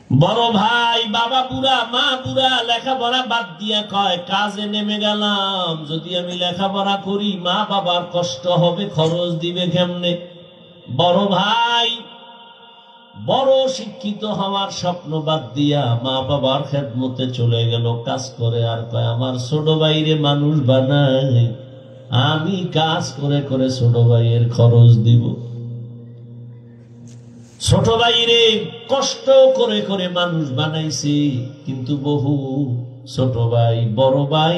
বড় ভাই বাবা বুড়া মা বুড়া লেখাপড়া বাদ দিয়া কয় কাজে নেমে গেলাম, যদি আমি লেখাপড়া করি মা বাবার কষ্ট হবে, খরচ দিবে কেমনে। বড় ভাই বড় শিক্ষিত হওয়ার স্বপ্ন বাদ দিয়া মা বাবার খেদমতে চলে গেল, কাজ করে। আর কয় আমার ছোট ভাইরে মানুষ বানাই, আমি কাজ করে করে ছোট ভাইয়ের খরচ দিব। ছোট ভাইরে কষ্ট করে করে মানুষ বানাইছে, কিন্তু বহু ছোট ভাই বড় ভাই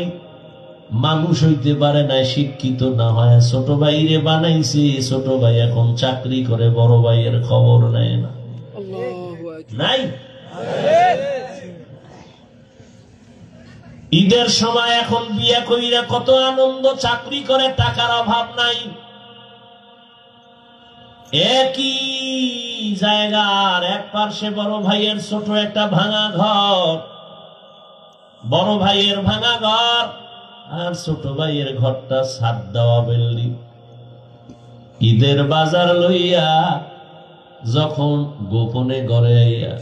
মানুষ হইতে পারে না, শিক্ষিত না হয় ছোট ভাইরে বানাইছে। ছোট ভাই এখন চাকরি করে, বড় ভাইয়ের খবর নেয় না। নাই ঈদের সময় এখন বিয়ে কইরা কত আনন্দ, চাকরি করে, টাকার অভাব নাই। একই জায়গার এক পার্শ্বে বড় ভাইয়ের ছোট একটা ভাঙা ঘর, বড় ভাইয়ের ভাঙা ঘর আর ছোট ভাইয়ের ঘরটা ছাদ দেওয়া বিল্ডিং। ঈদের বাজার লইয়া যখন গোপনে ঘরে আইয়া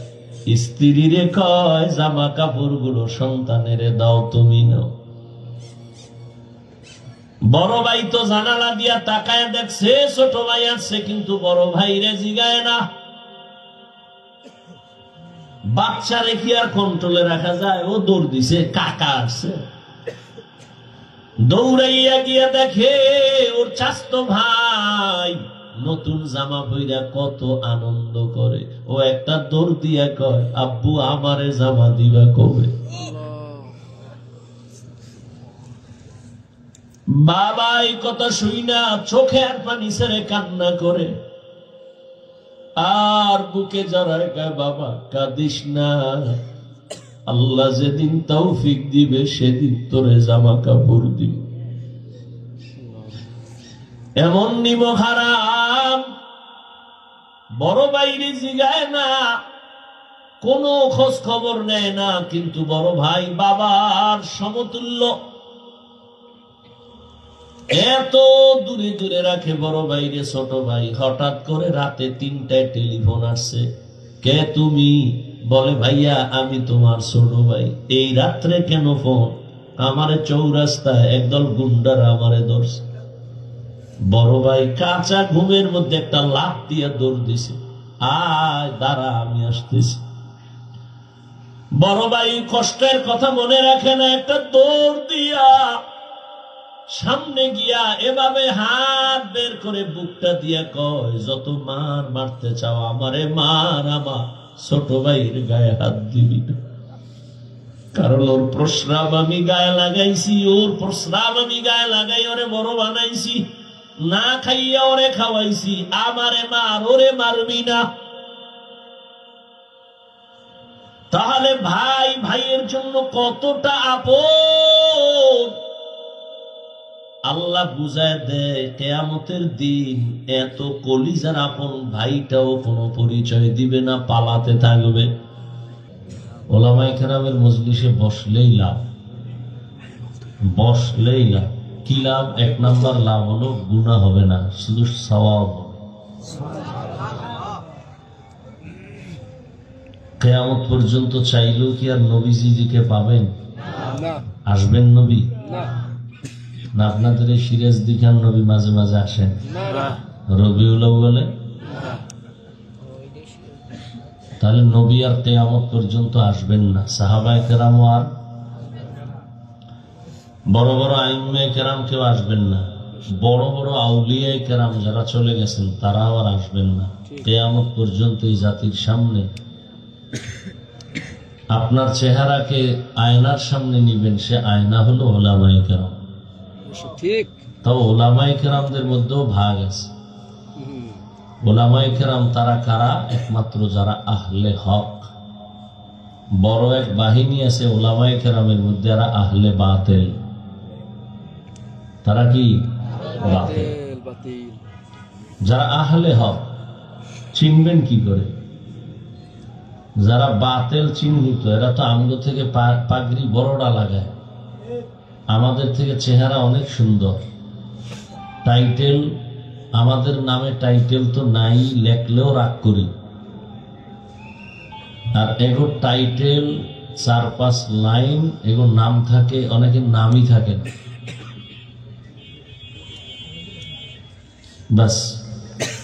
স্ত্রীরে কয় জামা কাপড় গুলো সন্তানের দাও, তুমি নাও। বড় ভাই তো জানালা দিয়া তাকায় দেখছে ছোট ভাই আসছে, কিন্তু বড় ভাই রে জিগায় না। বাচ্চা রেখে আর কন্ট্রোলে রাখা যায়? ও দৌড় দিছে, কাকা আসছে। দৌড়াইয়া গিয়া দেখে ওর চাচতো ভাই নতুন জামা পইরা কত আনন্দ করে। ও একটা দৌড় দিয়া কয় আব্বু আমারে জামা দিবা কবে? বাবা এই কথা শুই না চোখে আর পানি ছেড়ে কান্না করে, আর বুকে জড়ায় গায় বাবা কাঁদিস না, আল্লাহ যেদিন তৌফিক দিবে সেদিন তোরে জামা কাপড় দিবে। এমন নিব হারাম বড় বাইরে জিগায় না, কোনো খোঁজ খবর নেয় না, কিন্তু বড় ভাই বাবার সমতুল্য, এত দূরে দূরে রাখে বড় ভাইরে ছোট ভাই। হঠাৎ করে রাতে 3টায় টেলিফোন আসছে, কে তুমি? বলে ভাইয়া আমি তোমার ছোট ভাই। এই রাত্রে কেন ফোন? আমারে চৌরাস্তায় একদল গুন্ডারা আমারে ধরছে। বড় ভাই কাঁচা ঘুমের মধ্যে একটা লাফ দিয়ে দৌড় দিছে, আয় দাঁড়া আমি আসতেছি। বড় ভাই কষ্টের কথা মনে রাখে না, একটা দৌড় দিয়া সামনে গিয়া এভাবে হাত বের করে বুকটা দিয়া কয় যত মার মারতে চাও আমারে মার, আমার ছোট ভাইয়ের গায়ে হাত দিবি না, কারণ ওর প্রস্রাব আমি গায়ে লাগাইছি, ওর প্রস্রাব আমি গায়ে লাগাই ওরে বড় বানাইছি, না খাইয়া ওরে খাওয়াইছি, আমারে মার, ওরে মারবি না। তাহলে ভাই ভাইয়ের জন্য কতটা আপন আল্লাহ বুঝায় দেয়। কিয়ামতের দিন এত কলিজার আপন ভাইটাও কোনো পরিচয় দিবে না, পালাতে থাকবে। ওলামায়ে কেরামের মজলিসে বসলেই লাভ, বসলেই লাভ। কি লাভ? 1 নাম্বার লাভ হলো গুনাহ হবে না, শুধু সওয়াব হবে। কিয়ামত পর্যন্ত চাইলেও কি আর নবীজিকে পাবেন? আসবেন নবী? না আপনাদের এই সিরাজদি খান নবী মাঝে মাঝে আসেন, রবিউল আউয়ালে? তাহলে নবী আর কিয়ামত পর্যন্ত আসবেন না। সাহাবায়ে কেরামও আর বড় বড় আইম্মায়ে কেরাম কেউ আসবেন না, বড় বড় আউলিয়ায়ে কেরাম যারা চলে গেছেন তারাও আর আসবেন না। কিয়ামত পর্যন্ত এই জাতির সামনে আপনার চেহারাকে আয়নার সামনে নিবেন, সে আয়না হলো ওলামায়ে কেরাম। ঠিক, তাও ওলামায়ে কেরামদের মধ্যেও ভাগ আছে। ওলামায়ে কেরাম তারা কারা? একমাত্র যারা আহলে হক। বড় এক বাহিনী আছে ওলামায়ে কেরামের মধ্যে, যারা আহলে বাতিল। তারা কি? বাতিল। যারা আহলে হক চিনবেন কি করে? যারা বাতিল চিহ্নিত, এরা তো আমগো থেকে পাগড়ি বড়টা লাগায়, আমাদের থেকে চেহারা অনেক সুন্দর, টাইটেল আমাদের নামে টাইটেল তো নাই, লেখলেও রাগ করি। আর এগো টাইটেল 4-5 লাইন এগো নাম থাকে, অনেকের নামই থাকে না, বাস।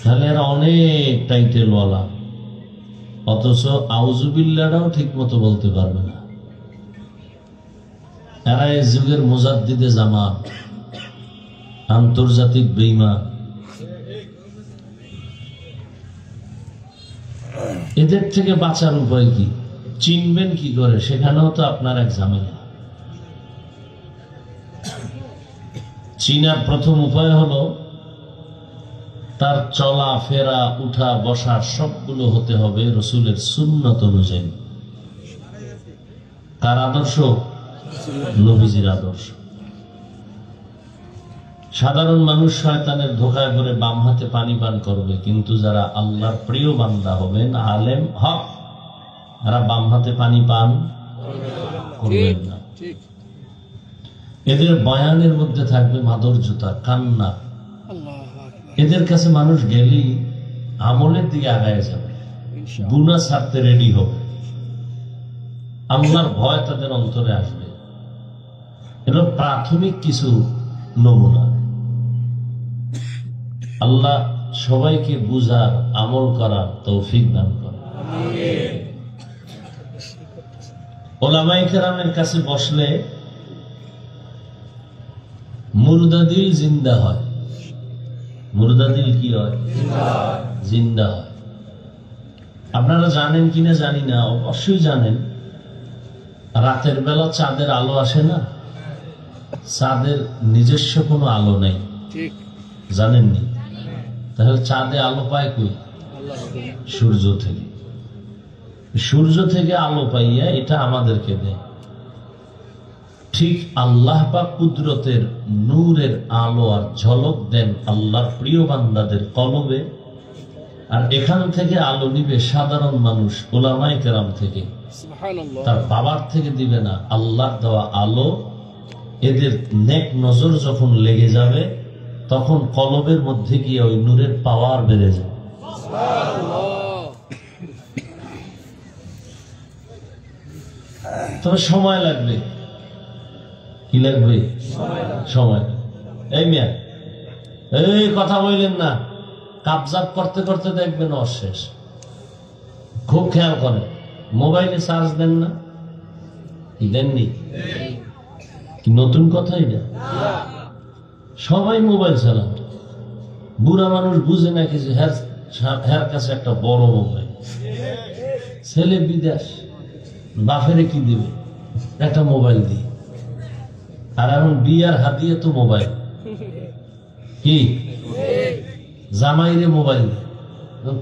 তাহলে এরা অনেক টাইটেলওয়ালা, অথচ আউযুবিল্লাহটাও ঠিক মতো বলতে পারবে না। এরা এই যুগের মুজাদ্দিদে জামাত, আন্তর্জাতিক বেঈমান। এদের থেকে বাঁচার উপায় কি, চিনবেন কি করে, সেখানেও তো আপনার এক ঝামেলা। চিনার প্রথম উপায় হলো তার চলা ফেরা উঠা বসা সবগুলো হতে হবে রসুলের সুন্নত অনুযায়ী। কার আদর্শ? নবীজির আদর্শ। সাধারণ মানুষ শয়তানের ধোঁকায় পড়ে বাম হাতে পানি পান করবে, কিন্তু যারা আল্লাহর প্রিয় বান্দা হবেন, আলেম হক, তারা বাম হাতে পানি পান করবেন না। এদের বয়ানের মধ্যে থাকবে মাধুর্যতা, কান্না। এদের কাছে মানুষ গেলেই আমলের দিকে আগায় যাবে, গুনাহ ছাড়তে রেডি হবে, আল্লাহর ভয় তাদের অন্তরে আসবে। এটা প্রাথমিক কিছু নমুনা। আল্লাহ সবাইকে বুঝার, আমল করার তৌফিক দান করে। ওলামায়ে কেরামের কাছে বসলে মুর্দা দিল জিন্দা হয়। মুর্দা দিল কি হয়? জিন্দা হয়। আপনারা জানেন কিনা জানি না, অবশ্যই জানেন, রাতের বেলা চাঁদের আলো আসে না, চাঁদের নিজস্ব কোনো আলো নেই, জানেননি? তাহলে চাঁদে আলো পায় কই? সূর্য থেকে। সূর্য থেকে আলো পাইয়া এটা আমাদেরকে দেয়। ঠিক আল্লাহ পাক কুদরতের নূরের আলো আর ঝলক দেন আল্লাহর প্রিয় বান্দাদের কলবে, আর এখান থেকে আলো নিবে সাধারণ মানুষ, উলামায়ে কেরাম থেকে, তার বাবার থেকে দিবে না। আল্লাহর দেওয়া আলো এদের নেক নজর যখন লেগে যাবে, তখন কলবের মধ্যে গিয়ে ওই নূরের পাওয়ার বেড়ে যাবে। তবে সময় লাগবে। কি লাগবে? সময়। এই মিয়া, এই কথা বললেন না, কাবজাব করতে করতে দেখবেন অশেষ। খুব খেয়াল করেন, মোবাইলে চার্জ দেন না? দেননি? কি নতুন কথা এটা? সবাই মোবাইল চালান। বুড়া মানুষ বুঝে না কিছু, হ্যার কাছে একটা বড় মোবাইল। ছেলে বিদেশ, বাপেরে কি দিবে? একটা মোবাইল দিয়ে। আর এখন বিয়ার হাতিয়ে তো মোবাইল, কি জামাইরে মোবাইল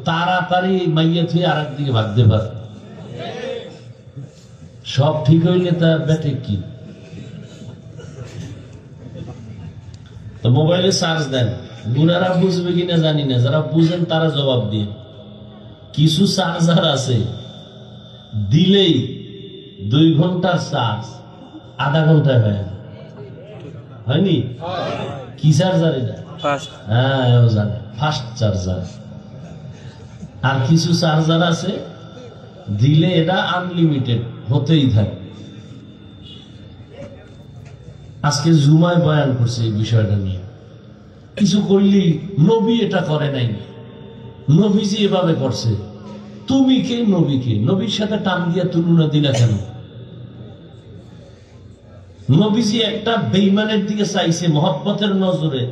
তাড়াতাড়ি মাইয়া থুয়ে আর একদিকে ভাগতে পারে। সব ঠিক হইলে তার ব্যাটে কি? তো মোবাইলে চার্জ দেন। বুড়ারা বুঝবে কিনা জানি না, যারা বুঝেন তারা জবাব দিয়ে। কিছু চার্জার আছে দিলেই 2 ঘন্টার চার্জ আধা ঘন্টায় হয়ে যায়, হয়নি? কি চার্জার এটা? হ্যাঁ, জানে, ফাস্ট চার্জার। আর কিছু চার্জার আছে দিলে এটা আনলিমিটেড হতেই থাকে। আজকে জুমায় বয়ান করছে এই বিষয়টা নিয়ে। কিছু করলি নবী এটা করে নাই, নবীজি এভাবে করছে। তুমি কে নবীকে? নবীর সাথে টান দিয়ে তুলনা দিলা কেন? নবীজি একটা বেঈমানের দিকে চাইছে মহব্বতের নজরে,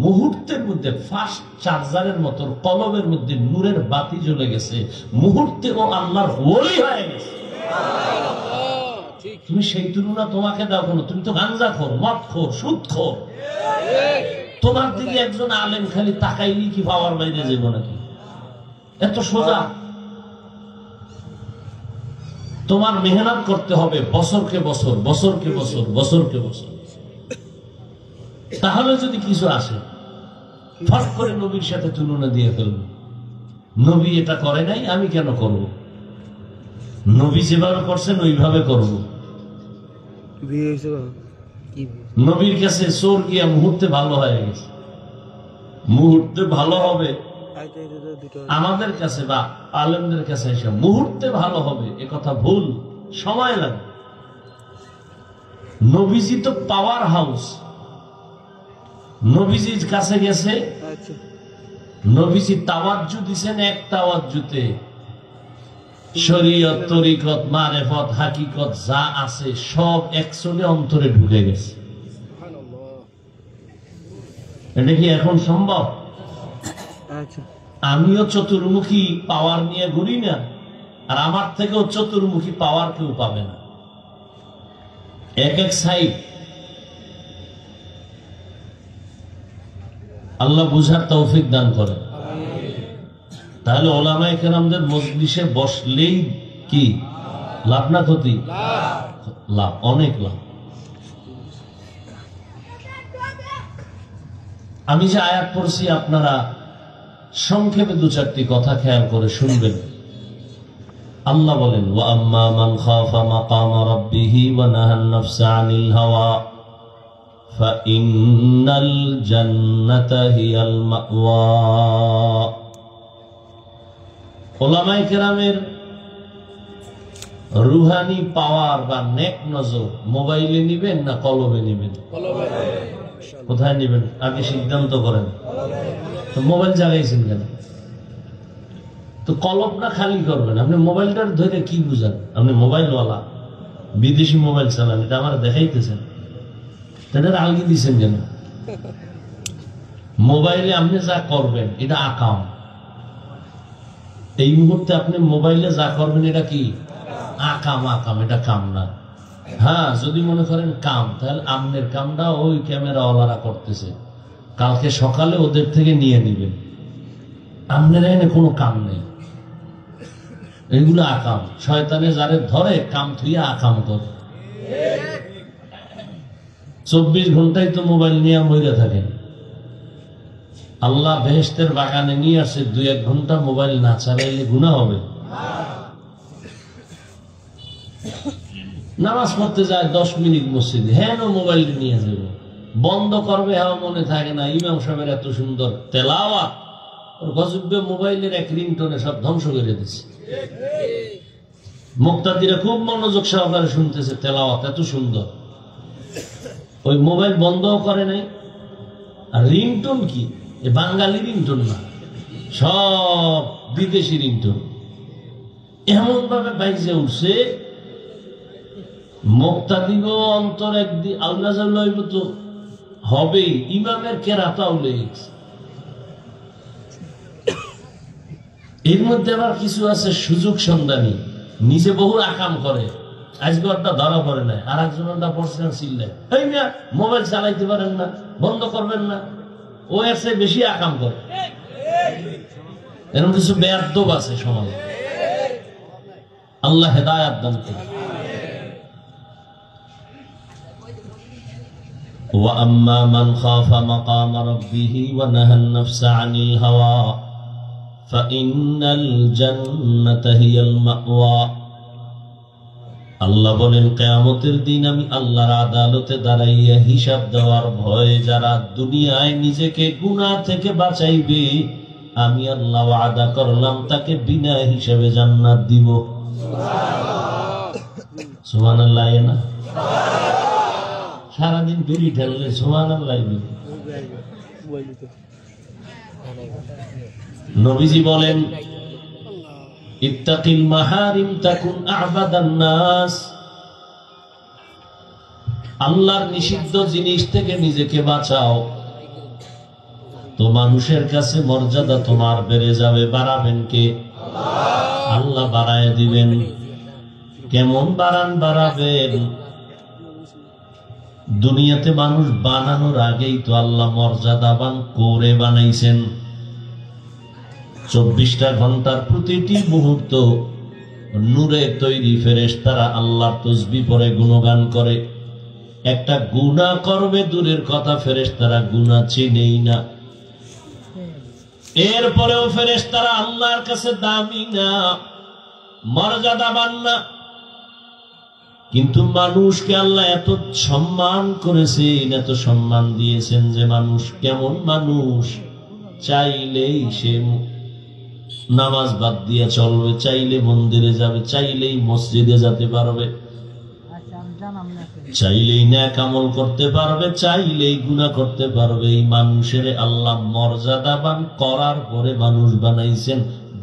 মুহূর্তের মধ্যে ফাস্ট চার্জারের মতো কলবের মধ্যে নূরের বাতি জ্বলে গেছে, মুহূর্তে ও আল্লাহর ওলি হয়ে গেছে। তুমি সেই তুলনা তোমাকে দাও কেন? তুমি তো গাঞ্জাখোর, মদখোর, সুদখোর। তোমার দিকে একজন আলেম খালি তাকাইলি কি পাওয়ার বাইরে যাবো নাকি? এত সোজা? তোমার মেহনত করতে হবে বছরকে বছর, বছরকে বছর, বছরকে বছর। তাহলে যদি কিছু আসে, ফট করে নবীর সাথে তুলনা দিয়ে ফেলবো। নবী এটা করে নাই, আমি কেন করব? নবী যেভাবে করছেন ওইভাবে করব। নবীর কাছে চোর গিয়া মুহূর্তে ভালো হয়ে গেছে, মুহূর্তে ভালো হবে আমাদের কাছে বা আলেমদের কাছে এসে মুহূর্তে ভালো হবে এ কথা ভুল, সময় লাগে। নবীজি তো পাওয়ার হাউস, নবীজির কাছে গেছে, নবীজি তাওয়াজ্জু দিছেন এক তাওয়াজ্জুতে, শরীয়ত, তরিকত, মারেফত, হাকিকত যা আছে সব একচলে অন্তরে ঢুকে গেছে। এটা কি এখন সম্ভব? আমিও চতুর্মুখী পাওয়ার নিয়ে ঘুরি না, আর আমার থেকেও চতুর্মুখী পাওয়ার কেউ পাবে না। এক এক সাইড। আল্লাহ বুঝার তৌফিক দান করে। তাহলে ওলামায়ে কেরামদের মজলিসে বসলেই কি লাভ না ক্ষতি? লাভ, অনেক লাভ। আমি যে আয়াত পড়ছি আপনারা সংক্ষেপে দু চারটি কথা খেয়াল করে শুনবেন। আল্লাহ বলেন, ওয়া আম্মা মান খাফা মাকাম রাব্বিহি ওয়া নাহান নাফসা আনিল হাওয়া ফাইন্নাল জান্নাতা হিয়াল মাওয়া। ওলামায়ে কেরামের রুহানি পাওয়ার বা নেক নজর মোবাইলে নিবেন না কলবে নিবেন? কোথায় নিবেন আগে সিদ্ধান্ত করেন। তো মোবাইল জ্বালাইছেন কেন? তো কলব না খালি করবেন। আপনি মোবাইলটার ধরে কি বুঝান? আপনি মোবাইলওয়ালা, বিদেশি মোবাইল চালান, এটা আমার দেখাইতেছেন, এটার আলগি দিচ্ছেন কেন? মোবাইলে আপনি যা করবেন এটা আকাম। এই মুহূর্তে আপনি মোবাইলে যা করবেন এটা কি আকাম? আকাম, এটা কাম না। হ্যাঁ, যদি মনে করেন কাম, তাহলে আমনের কামটা ওই ক্যামেরাওয়ালারা করতেছে, কালকে সকালে ওদের থেকে নিয়ে নিবেন। আমনের এনে কোনো কাম নেই, এগুলো আকাম। শয়তানে যারে ধরে কাম থুইয়া আকাম করে। 24 ঘন্টায় তো মোবাইল নিয়ে মরে থাকেন। আল্লাহ বেহেশতের বাগানে নিয়ে আসে, 2-1 ঘন্টা মোবাইল না চালাইলে গুনাহ হবে। নামাজ পড়তে যায় 10 মিনিট মসজিদে, হ্যাঁ মোবাইল নিয়ে যাবে, বন্ধ করবে, হ্যাঁ মনে থাকে না। ইমাম সাহেবের এত সুন্দর তেলাওয়াত, ওর গজবে মোবাইলের এক রিংটোনে সব ধ্বংস করে দিচ্ছে। মুক্তাদিরা খুব মনোযোগ সহকারে শুনতেছে, তেলাওয়াত এত সুন্দর, ওই মোবাইল বন্ধও করে নাই। আর রিংটোন কি বাঙালি রিংটোন না, সব বিদেশি রিংটোন। এমন ভাবে বাইজে উঠছে, মুক্তাদিগ অন্তর একদিন আল্লাহ তো হবেই, ইমামের কেরাতাও লেগেছে। এর মধ্যে আবার কিছু আছে সুযোগ সন্ধানী, নিজে বহু আকাম করে, আজকে ওটা ধরা পড়ে নাই, আর একজনটা পড়ছেন চিল্লায়, এই মিয়া মোবাইল চালাইতে পারেন না, বন্ধ করবেন না, ও এর চেয়ে বেশি আকাম করে। এরকম কিছু বেয়াদব আছে সমাজে। আল্লাহ হেদায়াত দান করে। ওয়া আম্মা মান খাফা মাকাম রাব্বিহি ওয়া নাহান নাফসা আনিল হাওয়া ফাইন্নাল জান্নাতা হিয়াল মাওয়া। আল্লাহ বলেন, কিয়ামতের দিন আমি আল্লাহর আদালতে দাঁড়াইয়া হিসাব দেওয়ার ভয়ে যারা দুনিয়ায় নিজেকে গুনাহ থেকে বাঁচাইবে, আমি আল্লাহ ওয়াদা করলাম তাকে বিনা হিসাবে জান্নাত দিব। সুবহানাল্লাহ। না সারাদিন বিড়ি ঢেললে সুবহানাল্লাহ। নবীজি বলেন, ইত্তাকিল মাহারিম তাকুন আ'বাদান নাস। আল্লাহর নিষিদ্ধ জিনিস থেকে নিজেকে বাঁচাও, তো মানুষের কাছে মর্যাদা তোমার বেড়ে যাবে। বাড়াবেন কে? আল্লাহ বাড়ায় দিবেন। কেমন বাড়াবেন? দুনিয়াতে মানুষ বানানোর আগেই তো আল্লাহ মর্যাদাবান করে বানাইছেন। 24টা ঘন্টার প্রতিটি মুহূর্ত নূরে তৈরি ফেরেশতারা আল্লাহর তাসবিহ পড়ে গুণগান করে। একটা গুনাহ করবে দূরের কথা, ফেরেশতারা গুনাহ চিনেই না। এরপরেও ফেরেশতারা আল্লাহর কাছে দামি না, মর্যাদাবান না। কিন্তু মানুষকে আল্লাহ এত সম্মান করেছেন, এত সম্মান দিয়েছেন যে মানুষ কেমন মানুষ চাইলেই সে নামাজ বাদ দিয়ে চলবে, চাইলে মন্দিরে যাবে, চাইলেই মসজিদে যেতে পারবে, চাইলেই নেক আমল করতে পারবে, চাইলেই গুনাহ করতে পারবে। এই মানুষের আল্লাহ মর্যাদাবান করার পরে মানুষ বানাইছেন,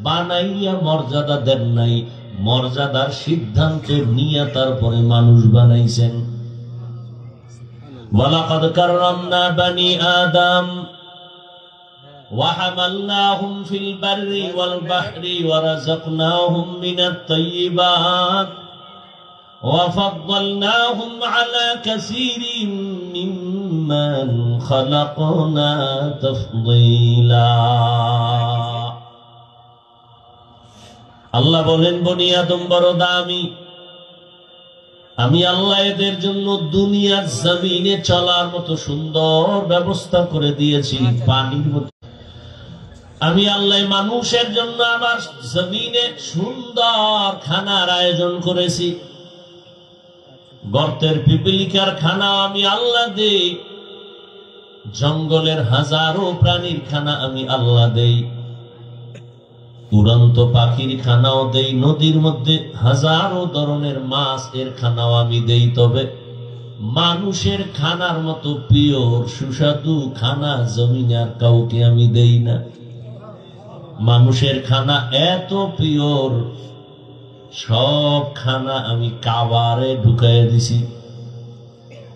বানাইয়া মর্যাদা দেন নাই, মর্যাদার সিদ্ধান্ত নিয়ে তারপরে মানুষ বানাইছেন। ওয়ালাকাদ কাররামনা বানি আদম وحملناهم في البر والبحر ورزقناهم من الطيبات وفضلناهم على كثير ممن خلقنا تفضيلا। আল্লাহ বলেন, বনি আদম বড় দামি, আমি আল্লাহ এদের জন্য দুনিয়ার জমিনে চলার মতো সুন্দর ব্যবস্থা করে দিয়েছি। পানির মতো আমি আল্লাহ মানুষের জন্য আমার জমিনে সুন্দর খানার আয়োজন করেছি। গর্তের পিপিলিকার খানা আমি আল্লাহ দেই, জঙ্গলের হাজারো প্রাণীর খানা আমি আল্লাহ দেই, উড়ন্ত পাখির খানাও দেই, নদীর মধ্যে হাজারো ধরনের মাছ এর খানাও আমি দেই। তবে মানুষের খানার মতো পিওর সুস্বাদু খানা জমিনে আর কাউকে আমি দেই না। মানুষের খানা এত পিওর, সব খানা আমি কাবারে ঢুকাইয়া দিছি।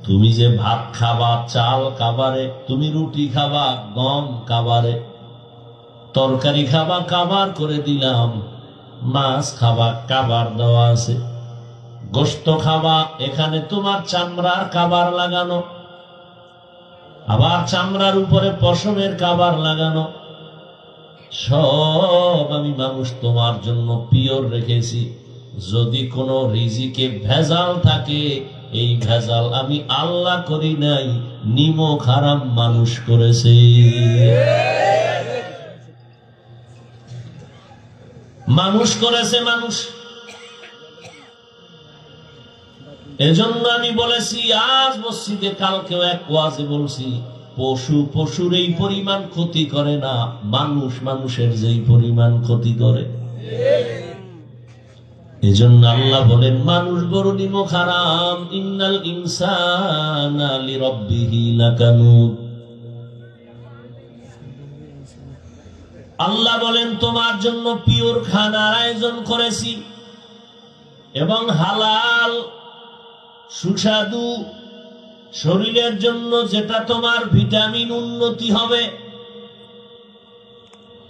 তুমি যে ভাত খাবা চাল কাবারে, তুমি রুটি খাবা গম কাবারে, তরকারি খাবা কাবার করে দিলাম, মাছ খাবা কাবার দেওয়া আছে, গোশত খাবা এখানে তোমার চামড়ার কাবার লাগানো, আবার চামড়ার উপরে পশমের কাবার লাগানো, সব আমি মানুষ তোমার জন্য পিওর রেখেছি। যদি কোনো রিজিকে ভেজাল থাকে, এই ভেজাল আমি আল্লাহ করি নাই, নিমক হারাম মানুষ করেছে। মানুষ করেছে মানুষ। এজন্য আমি বলেছি আজ মসজিদে, কালকেও এক ওয়াজে বলছি, পশু পশুর এই পরিমাণ ক্ষতি করে না, মানুষ মানুষের যেই পরিমাণ ক্ষতি করে। এজন্য আল্লাহ বলেন, মানুষ বড় নিমক হারাম। ইন্নাল ইনসানা লিরাব্বিহি লাকানুদ। আল্লাহ বলেন, তোমার জন্য পিওর খানার আয়োজন করেছি এবং হালাল সুস্বাদু, শরীরের জন্য যেটা তোমার ভিটামিন উন্নতি হবে।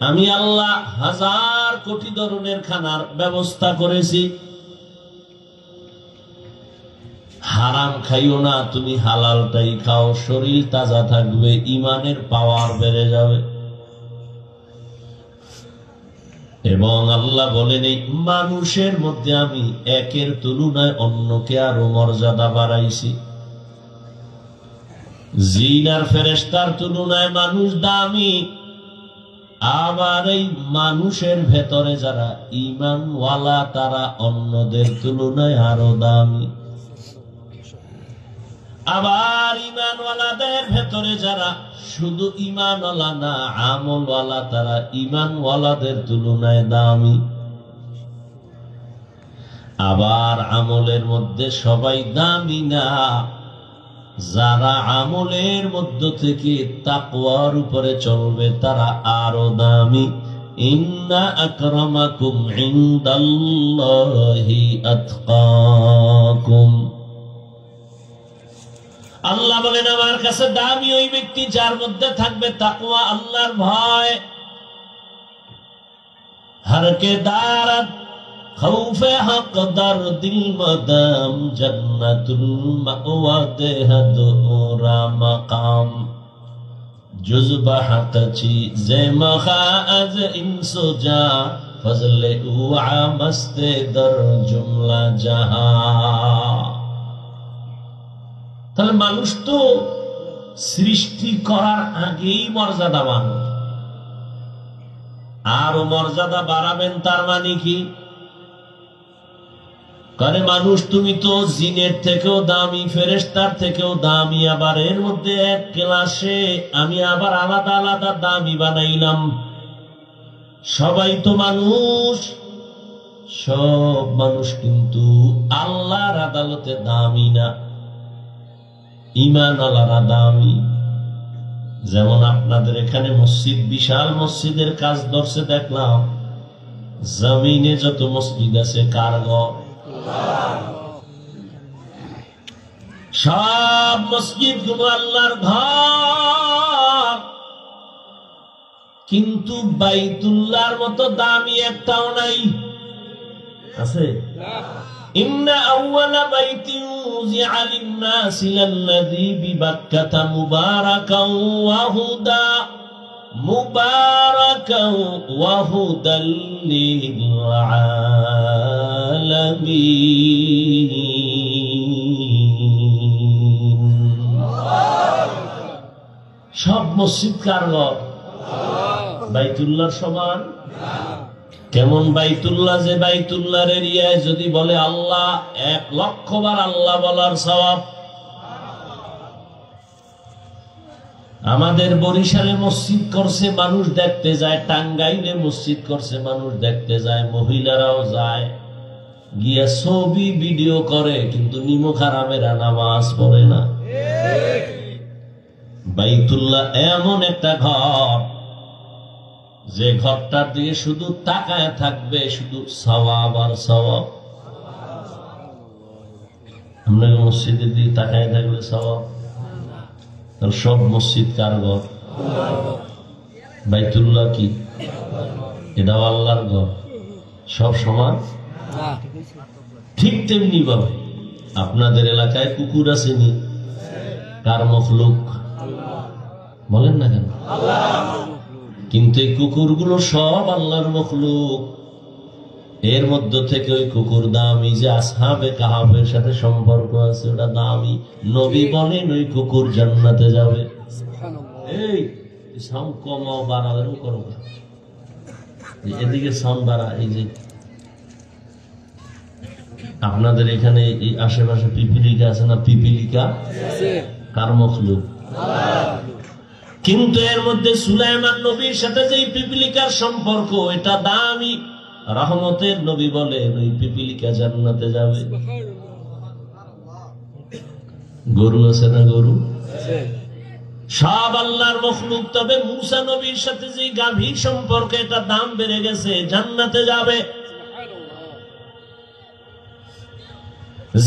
আমি আল্লাহ হাজার কোটি ধরনের খানার ব্যবস্থা করেছি। হারাম খাইও না, তুমি হালালটাই খাও, শরীর তাজা থাকবে, ইমানের পাওয়ার বেড়ে যাবে। এবং আল্লাহ বলেন, এই মানুষের মধ্যে আমি একের তুলনায় অন্যকে আরো মর্যাদা বাড়াইছি। জিন আর ফেরেশতার তুলনায় মানুষ দামি, আবার এই মানুষের ভেতরে যারা ঈমানওয়ালা তারা অন্যদের তুলনায় আরো দামি। আবার ঈমানওয়ালাদের ভেতরে যারা শুধু ঈমানওয়ালা না আমলওয়ালা, তারা ঈমানওয়ালাদের তুলনায় দামি। আবার আমলের মধ্যে সবাই দামি না, যারা আমলের মধ্য থেকে তাকওয়ার উপরে চলবে তারা আরো দামি। ইন্না আকরামাকুম ইনদাল্লাহি আতকাকুম। আল্লাহ বলেন, আমার কাছে দামি ওই ব্যক্তি যার মধ্যে থাকবে তাকওয়া, আল্লাহর ভয়। হরকে দারাত খৌফে হক দার দিল মদাম জান্নাতুল মাওয়া দেহদুরা মাকাম জুজবা হাতাচি জেমখা আজ ইনসুজা ফজলে উআ মস্তে দর জুমলা জাহা। তাহলে মানুষ তো সৃষ্টি করার আগেই মর্যাদাবান, আরো মর্যাদা বাড়াবেন। তার মানে কি? কারণ মানুষ তুমি তো জিনের থেকেও দামি, ফেরেশতার থেকেও দামি, আবার এর মধ্যে এক ক্লাসে আমি আবার আলাদা আলাদা দামি বানাইলাম। সবাই তো মানুষ, সব মানুষ কিন্তু আল্লাহর আদালতে দামি না, ঈমান আল্লাহর দামি। যেমন আপনাদের এখানে মসজিদ, বিশাল মসজিদের কাজ ধরছে দেখলাম, জমিনে যত মসজিদ আছে কার ঘর? সব মসজিদ গুলো আল্লাহর ঘর, কিন্তু বাইতুল্লাহর মতো দামি একটাও নাই। আছে? ইন্না আউওয়ালা বাইতিন উযিআ লিন-নাসি লাল্লাযী বিবাক্কাতা মুবারাকান ওয়া হুদা মুবারাকান ওয়া হুদাল লিল আলামিন। সব মসজিদ কার ঘর? বাইতুল্লাহর সমান? কেমন বাইতুল্লাহ? যে বাইতুল্লাহর এরিয়ায় যদি বলে আল্লাহ, 1,00,000 বার আল্লাহ বলার সওয়াব। আমাদের বরিশালে মসজিদ করছে, মানুষ দেখতে যায়। টাঙ্গাইলে মসজিদ করছে, মানুষ দেখতে যায়। মহিলারাও যায়, গিয়া ছবি ভিডিও করে, কিন্তু নিমক হারামেরা নামাজ পড়ে না। বাইতুল্লাহ এমন একটা ঘর, যে ঘরটার দিকে শুধু তাকায় থাকবে, শুধু সওয়াব আর সওয়াব। আমরা মসজিদের দিকে তাকায় থাকবে সওয়াব। সব মসজিদ কার ঘর? বাইতুল্লাহ কি এটাও আল্লাহর ঘর? সব সমান? ঠিক তেমনি ভাবে আপনাদের এলাকায় কুকুর আসেনি, কার মখলুক? বলেন না কেন? কিন্তু এই কুকুরগুলো সব আল্লাহর মখলুক। এর মধ্য থেকে ওই কুকুর দামি, যে আসহাবে কাহাফের সাথে সম্পর্ক আছে, ওটা দামি। নবী বলেন ওই কুকুর জান্নাতে যাবে। এই সাউন্ড কমাও, বাড়াও, এরকম করো। এদিকে সাউন্ড বাড়া। এই যে আপনাদের এখানে এই আশেপাশে পিপিলিকা আছে না? পিপিলিকা কার মখলুক? কিন্তু এর মধ্যে সুলাইমান নবীর সাথে যে পিপিলিকার সম্পর্ক, এটা দামি। রহমতের নবী বলেন ওই পিপিলিকা জান্নাতে যাবে। গরু আছে না? গরু সব আল্লাহর মখলুক। তবে মুসা নবীর সাথে যে গাভীর সম্পর্ক, এটা দাম বেড়ে গেছে, জান্নাতে যাবে।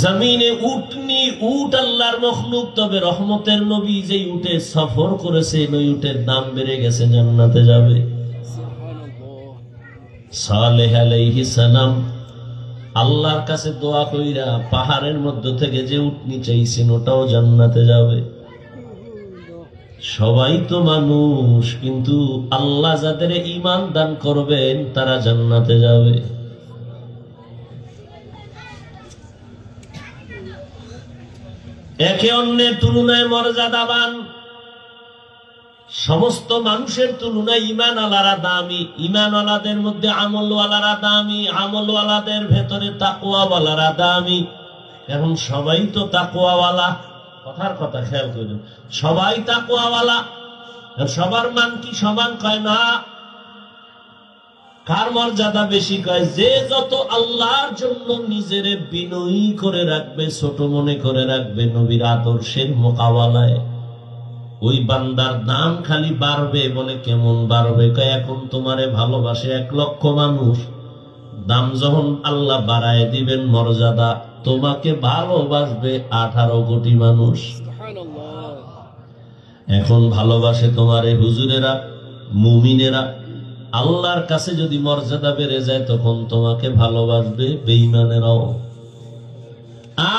জমিনে উটনি, উট আল্লাহর মখলুক। তবে রহমতের নবী যে উটে সফর করেছে, ওই উটের দাম বেড়ে গেছে, জান্নাতে যাবে। সালেহ আলাইহিস সালাম আল্লাহর কাছে দোয়া কইরা পাহাড়ের মধ্য থেকে যে উটনি চাইছেন, ওটাও জান্নাতে যাবে। সবাই তো মানুষ, কিন্তু আল্লাহ যাদের ঈমান দান করবেন, তারা জান্নাতে যাবে। একে অন্যের তুলনায় মর্যাদাবান। সমস্ত মানুষের তুলনায় ঈমান ওয়ালারা দামি। ঈমান ওয়ালাদের মধ্যে আমল ওয়ালারা দামি, আমল ওয়ালাদের ভেতরে তাকওয়া ওয়ালারা দামি। এখন সবাই তো তাকওয়া ওয়ালা, কথার কথা খেয়াল করুন, সবাই তাকওয়া ওয়ালা। সবার মান কি সমান? কয় না। কার মর্যাদা বেশি? কয় যে যত আল্লাহর জন্য নিজের বিনয়ী করে রাখবে, ছোট মনে করে রাখবে, নবীর আদর্শের মোকাবেলায়, ওই বান্দার দাম খালি বাড়বে। বলে কেমন বাড়বে? কয় এখন তোমারে ভালোবাসে 1,00,000 মানুষ, দাম যখন আল্লাহ বাড়ায় দিবেন মর্যাদা, তোমাকে ভালোবাসবে 18 কোটি মানুষ। এখন ভালোবাসে তোমারে হুজুরেরা, মুমিনেরা। আল্লাহর কাছে যদি মর্যাদা বেড়ে যায়, তখন তোমাকে ভালোবাসবে বেঈমানেরাও।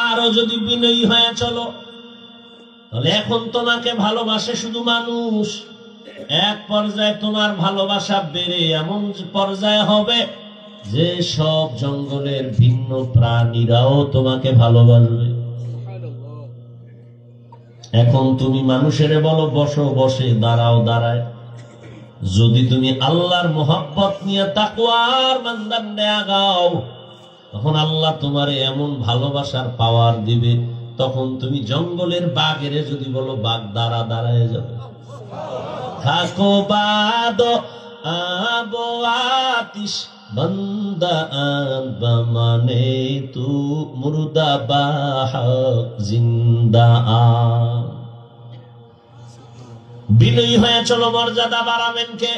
আরো যদি বিনয়ী হয়ে চলো, তাহলে এখন তোমাকে ভালোবাসে শুধু মানুষ, এক পর্যায়ে তোমার ভালোবাসা বেড়ে এমন পর্যায়ে হবে যে সব জঙ্গলের ভিন্ন প্রাণীরাও তোমাকে ভালোবাসবে। এখন তুমি মানুষের বলো বসো, বসে, দাঁড়াও, দাঁড়ায়। যদি তুমি আল্লাহর মোহাব্বত নিয়ে তাকওয়ার মানদণ্ডে আগাও, তখন আল্লাহ তোমার এমন ভালোবাসার পাওয়ার দিবে, তখন তুমি জঙ্গলের বাঘের যদি বলো বাঘ দাঁড়া দাঁড়ায় যাবে। থাকো বাদ আবো আতিশ বন্দা মানে তু মুর্দা বাহক জিন্দা। বিনয়ী হয়ে চলো, মর্যাদা বাড়াবেন কে?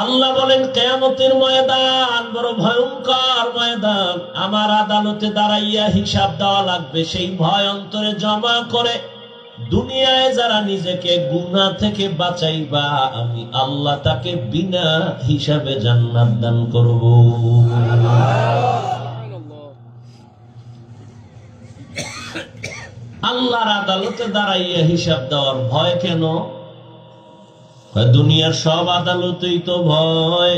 আল্লাহ বলেন কিয়ামতের ময়দান বড় ভয়ঙ্কর ময়দান, আমার আদালতে দাঁড়াইয়া হিসাব দেওয়া লাগবে। সেই ভয় অন্তরে জমা করে দুনিয়ায় যারা নিজেকে গুনাহ থেকে বাঁচাইবা, আমি আল্লাহ তাকে বিনা হিসাবে জান্নাত দান করব। আল্লাহর আদালতে দাঁড়াইয়া হিসাব দেওয়ার ভয় কেন? দুনিয়ার সব আদালতেই তো ভয়।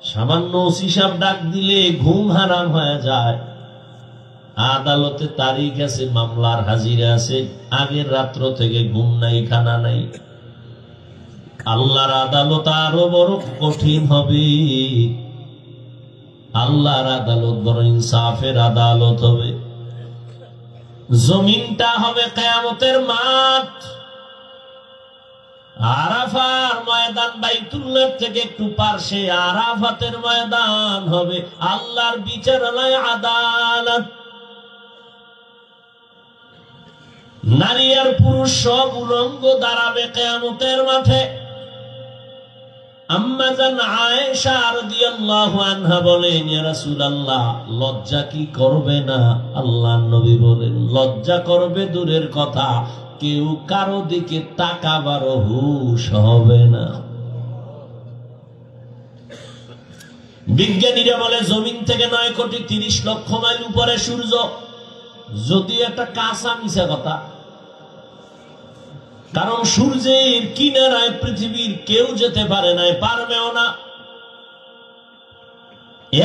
সামান্য হিসাব ডাক দিলে ঘুম হারাম হয়ে যায়। আদালতে তারিখ আছে, মামলার হাজিরা আছে, আগের রাত্র থেকে ঘুম নাই, খানা নাই। আল্লাহর আদালত আরো বড় কঠিন হবে। আল্লাহর আদালত বড় ইনসাফের আদালত হবে। জমিনটা হবে কিয়ামতের মাঠ। আরাফার ময়দান বাইতুল্লাহ থেকে একটু পাশে আরাফাতের ময়দান হবে আল্লাহর বিচারালয়, আদালত। নারী আর পুরুষ সব উলঙ্গ দাঁড়াবে কিয়ামতের মাঠে। আম্মা জান আয়েশা রাদিয়াল্লাহু আনহা বলেন, ইয়া রাসূলুল্লাহ, লজ্জা কি করবে না? আল্লাহর নবী বলেন, লজ্জা করবে দূরের কথা, কেউ কারো দিকে তাকাবারও হুঁশ হবে না। বিজ্ঞানীরা বলে জমিন থেকে 9,30,00,000 মাইল উপরে সূর্য। যদি একটা কাঁচা মিছা কথা, কারণ সূর্যের কিনারায় পৃথিবীর কেউ যেতে পারে না, পারবেও না।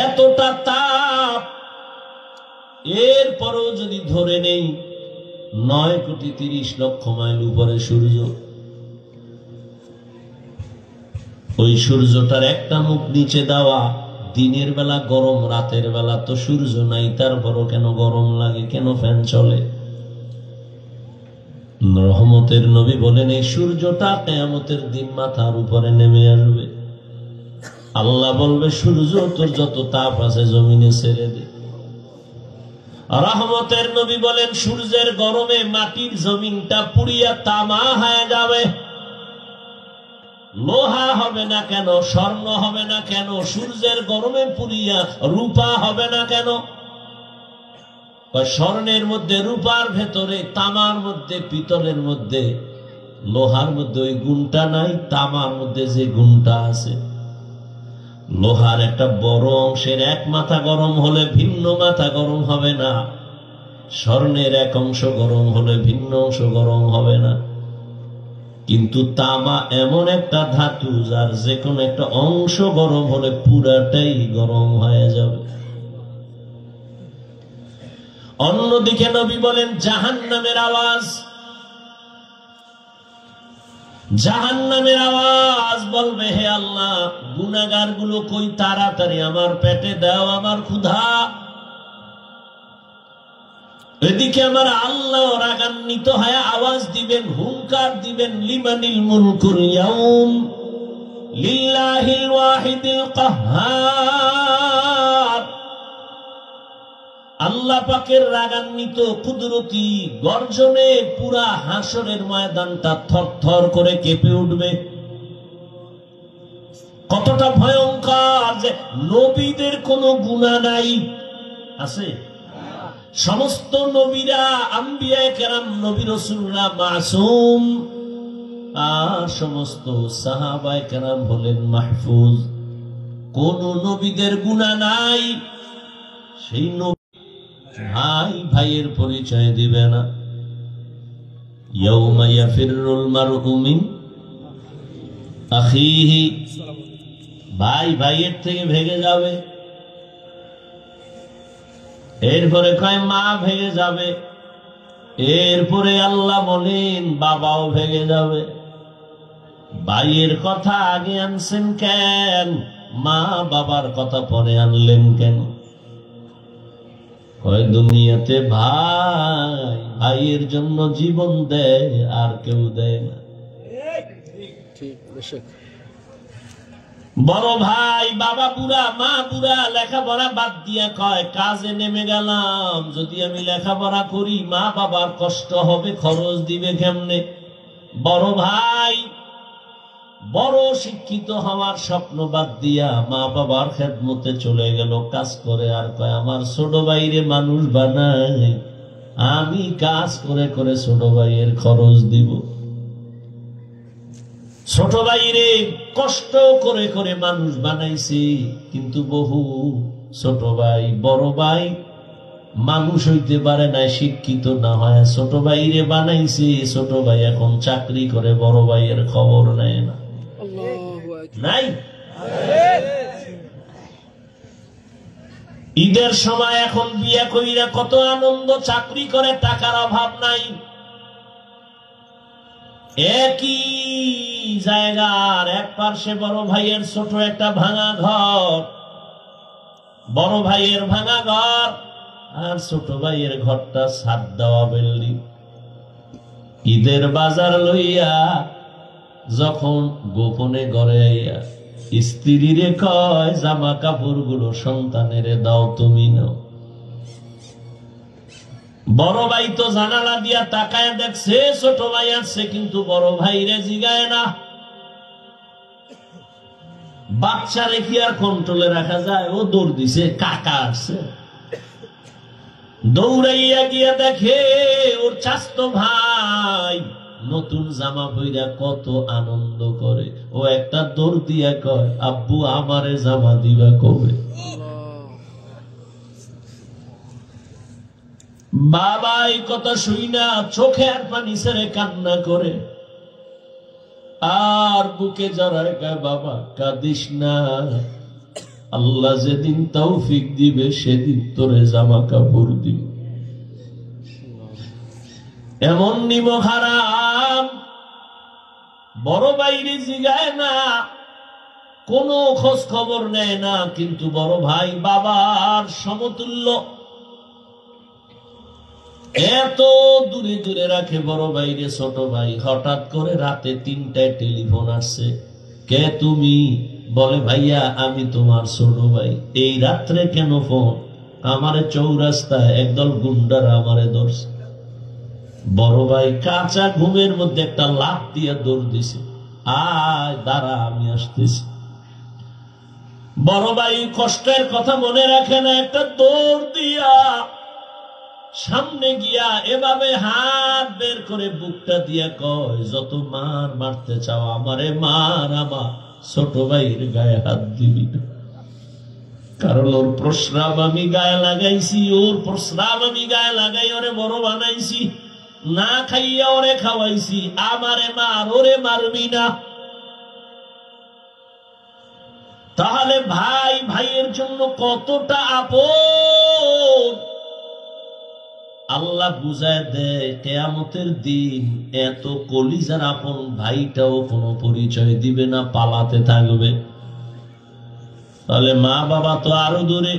এতটা তাপ, এরপরও যদি ধরে নেই 9,30,00,000 মাইল উপরে সূর্য, ওই সূর্যটার একটা মুখ নিচে দেওয়া, দিনের বেলা গরম, রাতের বেলা তো সূর্য নাই, তারপরও কেন গরম লাগে, কেন ফ্যান চলে? রহমতের নবী বলেন, এই সূর্যটা কিয়ামতের দিন মাথার উপরে নেমে আসবে। আল্লাহ বলবে, সূর্য তোর যত তাপ আছে জমিনে ছেড়ে দে। রহমতের নবী বলেন, সূর্যের গরমে মাটির জমিনটা পুড়িয়া তামা হয়ে যাবে। লোহা হবে না কেন, স্বর্ণ হবে না কেন, সূর্যের গরমে পুড়িয়া রূপা হবে না কেন? স্বর্ণের মধ্যে, রূপার ভেতরে, তামার মধ্যে, পিতলের মধ্যে, লোহার মধ্যে ওই গুণটা নাই, তামার মধ্যে যে গুণটা আছে। লোহার একটা বড় অংশের এক মাথা গরম হলে ভিন্ন মাথা গরম হবে না, স্বর্ণের এক অংশ গরম হলে ভিন্ন অংশ গরম হবে না। কিন্তু তামা এমন একটা ধাতু যার যে কোনো একটা অংশ গরম হলে পুরাটাই গরম হয়ে যাবে। অন্যদিকে নবী বলেন, জাহান্নামের আওয়াজ, জাহান্নামের আওয়াজ বলবে, হে আল্লাহ, গুনাহগার গুলো কই, তাড়াতাড়ি আমার পেটে দাও, আমার ক্ষুধা। এদিকে আমার আল্লাহ রাগান্বিত হয়ে আওয়াজ দিবেন, হুঙ্কার দিবেন, লিমানিল মুলকুল ইয়াউম লিল্লাহিল ওয়াহিদিল কাহ্হার। আল্লাহ পাকের রাগান্বিত কুদরতি গর্জনে পুরা হাসরের ময়দানটা থরথর করে কেঁপে উঠবে। কতটা ভয়ঙ্কর যে নবীদের কোনো গুনাহ নাই, আছে? সমস্ত নবীরা, আম্বিয়ায়ে কেরাম, নবী রাসূলরা মাসুম, আর সমস্ত সাহাবায়ে কেরাম হলেন মাহফুজ। কোন নবীদের গুনাহ নাই। সেই ভাই ভাইয়ের পরিচয় দিবে না। ইয়াউমা ইয়াফিরুল মারউ মিন আখিহি, ভাই ভাইয়ের থেকে ভেগে যাবে। এরপরে কয় মা ভেগে যাবে। এরপরে আল্লাহ বলেন বাবাও ভেগে যাবে। ভাইয়ের কথা আগে আনছেন কেন, মা বাবার কথা পরে আনলেন কেন? দুনিয়াতে ভাই ভাইয়ের জন্য জীবন দেয়, আর কেউ দেয় না। বড় ভাই বাবা বুড়া, মা বুড়া, লেখাপড়া বাদ দিয়া কয় কাজে নেমে গেলাম, যদি আমি লেখাপড়া করি মা বাবার কষ্ট হবে, খরচ দিবে কেমনে? বড় ভাই বড় শিক্ষিত হওয়ার স্বপ্ন বাদ দিয়া মা বাবার খেদমতে চলে গেল কাজ করে, আর কয় আমার ছোট ভাইরে মানুষ বানাই, আমি কাজ করে করে ছোট ভাইয়ের খরচ দিব। ছোট ভাইরে কষ্ট করে করে মানুষ বানাইছি, কিন্তু বহু ছোট ভাই বড় ভাই মানুষ হইতে পারে না, শিক্ষিত না হয়, ছোট ভাইরে বানাইছি, ছোট ভাই এখন চাকরি করে, বড় ভাইয়ের খবর নেয় না। নাই ঈদের সময় এখন বিয়ে কইরা কত আনন্দ, চাকরি করে, টাকার অভাব নাই। একই জায়গার এক পার্শ্বে বড় ভাইয়ের ছোট একটা ভাঙা ঘর, বড় ভাইয়ের ভাঙা ঘর আর ছোট ভাইয়ের ঘরটা ছাদ দেওয়া বিল্ডিং। ঈদের বাজার লইয়া যখন গোপনে ঘরে আইয়া স্ত্রীরে কয় জামা কাপড় গুলো সন্তানের দাও, তুমি নাও। বড় ভাই তো জানালা দিয়া তাকায় দেখছে ছোট ভাই আসছে, কিন্তু বড় ভাই রে জিগায় না। বাচ্চা রেখে আর কন্ট্রোলে রাখা যায়? ও দৌড় দিছে, কাকা আসছে, দৌড়াইয়া গিয়া দেখে ওর চাস্তো ভাই নতুন জামা পইরা কত আনন্দ করে। ও একটা দৌড় দিয়া কয় আব্বু আমারে জামা দিবা কবে? বাবা এই কথা শুই না চোখে আর পানি ছেড়ে কান্না করে, আর বুকে জড়ায় গায় বাবা কাঁদিস না, আল্লাহ যেদিন তৌফিক দিবে সেদিন তোরে জামা কাপড় দিবে। এমন নিমক হারাম বড় বাইরে জিগায় না, কোন খোঁজ খবর নেয় না, কিন্তু বড় ভাই বাবার সমতুল্য, এত দূরে দূরে রাখে বড় ভাইরে ছোট ভাই। হঠাৎ করে রাতে 3টায় টেলিফোন আসছে, কে তুমি? বলে ভাইয়া আমি তোমার ছোট ভাই। এই রাত্রে কেন ফোন? আমারে চৌরাস্তায় একদল গুন্ডারা আমারে ধরছে। বড় ভাই কাঁচা ঘুমের মধ্যে একটা লাফ দিয়ে দৌড় দিছে, আয় দাঁড়া আমি আসতেছি। বড় ভাই কষ্টের কথা মনে রাখে না, একটা দৌড় দিয়া সামনে গিয়া এভাবে হাত বের করে বুকটা দিয়া কয় যত মার মারতে চাও আমারে মার, আমার ছোট ভাইয়ের গায়ে হাত দিবি না, কারণ ওর প্রস্রাব আমি গায়ে লাগাইছি, ওর প্রস্রাব আমি গায়ে লাগাই ওরে বড় বানাইছি, না খাইয়া ওরে খাওয়াইছি, আমারে মার, ওরে মারবি না। তাহলে ভাই ভাইয়ের জন্য কতটা আপন আল্লাহ বুঝায় দেয়। কিয়ামতের দিন এত কলিজার আপন ভাইটাও কোনো পরিচয় দিবে না, পালাতে থাকবে। তাহলে মা বাবা তো আরো দূরে।